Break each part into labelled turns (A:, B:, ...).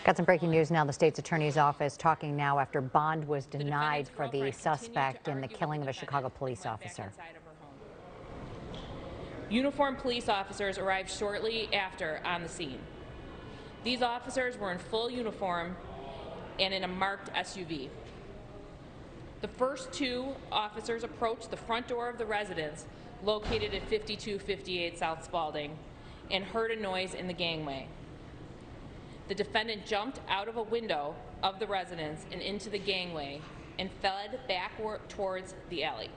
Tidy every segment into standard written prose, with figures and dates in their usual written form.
A: Got some breaking news now. The state's attorney's office talking now after bond was denied for the suspect in the killing of a Chicago police officer.
B: Uniformed police officers arrived shortly after on the scene. These officers were in full uniform and in a marked SUV. The first two officers approached the front door of the residence located at 5258 South Spalding and heard a noise in the gangway. The defendant jumped out of a window of the residence and into the gangway and fled back towards the alley.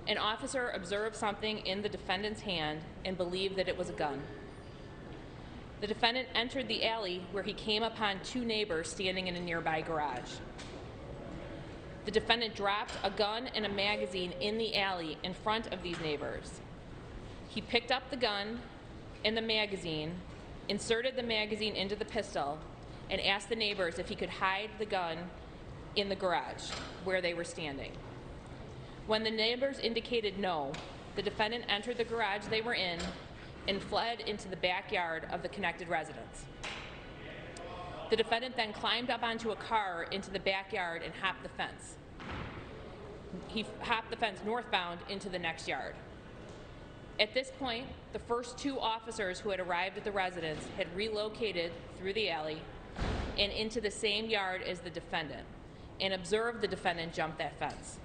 B: An officer observed something in the defendant's hand and believed that it was a gun. The defendant entered the alley where he came upon two neighbors standing in a nearby garage. The defendant dropped a gun and a magazine in the alley in front of these neighbors. He picked up the gun and the magazine, inserted the magazine into the pistol, and asked the neighbors if he could hide the gun in the garage where they were standing. When the neighbors indicated no, the defendant entered the garage they were in and fled into the backyard of the connected residence. The defendant then climbed up onto a car into the backyard and hopped the fence. He hopped the fence northbound into the next yard. At this point, the first two officers who had arrived at the residence had relocated through the alley and into the same yard as the defendant and observed the defendant jump that fence.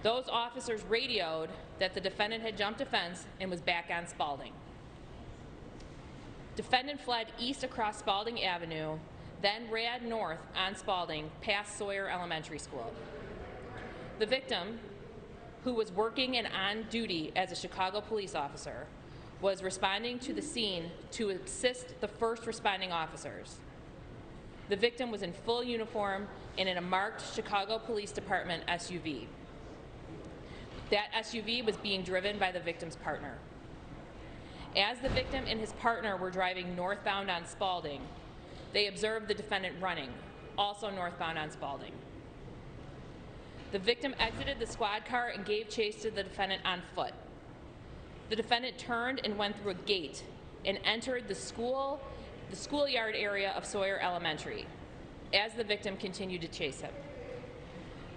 B: Those officers radioed that the defendant had jumped a fence and was back on Spalding. Defendant fled east across Spalding Avenue, then ran north on Spalding past Sawyer Elementary School. The victim, who was working and on duty as a Chicago police officer, was responding to the scene to assist the first responding officers. The victim was in full uniform and in a marked Chicago Police Department SUV. That SUV was being driven by the victim's partner. As the victim and his partner were driving northbound on Spalding, they observed the defendant running, also northbound on Spalding. The victim exited the squad car and gave chase to the defendant on foot. The defendant turned and went through a gate and entered the schoolyard area of Sawyer Elementary as the victim continued to chase him.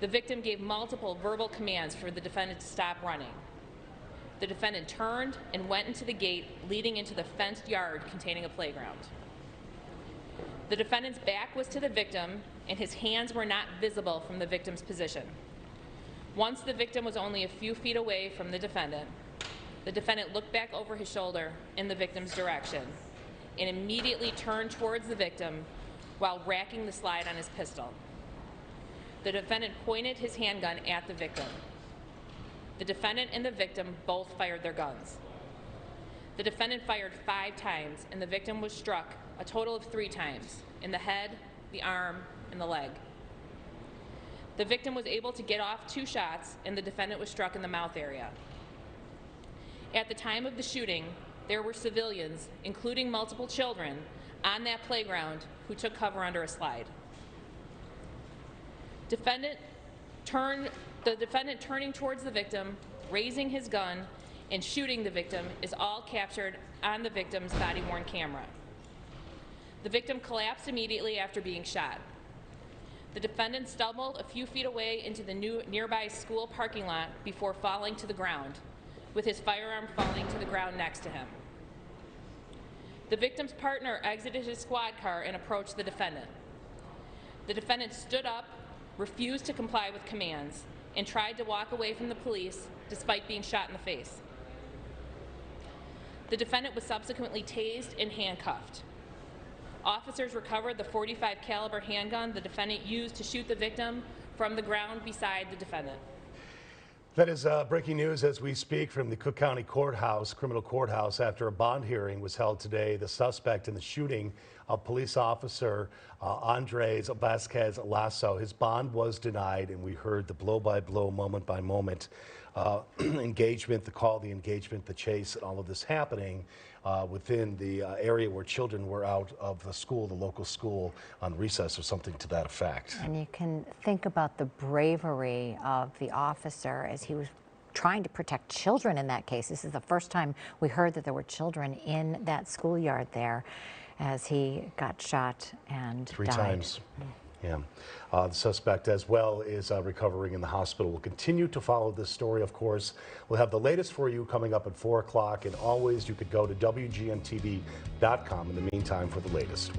B: The victim gave multiple verbal commands for the defendant to stop running. The defendant turned and went into the gate leading into the fenced yard containing a playground. The defendant's back was to the victim and his hands were not visible from the victim's position. Once the victim was only a few feet away from the defendant looked back over his shoulder in the victim's direction and immediately turned towards the victim while racking the slide on his pistol. The defendant pointed his handgun at the victim. The defendant and the victim both fired their guns. The defendant fired 5 times and the victim was struck a total of 3 times in the head, the arm, and the leg. The victim was able to get off 2 shots and the defendant was struck in the mouth area. At the time of the shooting, there were civilians, including multiple children, on that playground who took cover under a slide. The defendant turning towards the victim, raising his gun, and shooting the victim is all captured on the victim's body-worn camera. The victim collapsed immediately after being shot. The defendant stumbled a few feet away into the nearby school parking lot before falling to the ground, with his firearm falling to the ground next to him. The victim's partner exited his squad car and approached the defendant. The defendant stood up, refused to comply with commands, and tried to walk away from the police despite being shot in the face. The defendant was subsequently tased and handcuffed. Officers recovered the .45 caliber handgun the defendant used to shoot the victim from the ground beside the defendant.
C: That is breaking news as we speak from the Cook County Courthouse, criminal courthouse, after a bond hearing was held today. The suspect in the shooting of police officer Andres Vasquez Lasso, his bond was denied, and we heard the blow-by-blow, moment-by-moment engagement, the call, the engagement, the chase, and all of this happening within the area where children were out of the school, the local school, on recess or something to that effect.
A: And you can think about the bravery of the officer as he was trying to protect children in that case. This is the first time we heard that there were children in that schoolyard there. as he got shot and
C: Three
A: died.
C: times. Yeah. The suspect as well is recovering in the hospital. We'll continue to follow this story, of course. We'll have the latest for you coming up at 4 o'clock. And always, you could go to WGNTV.com in the meantime for the latest.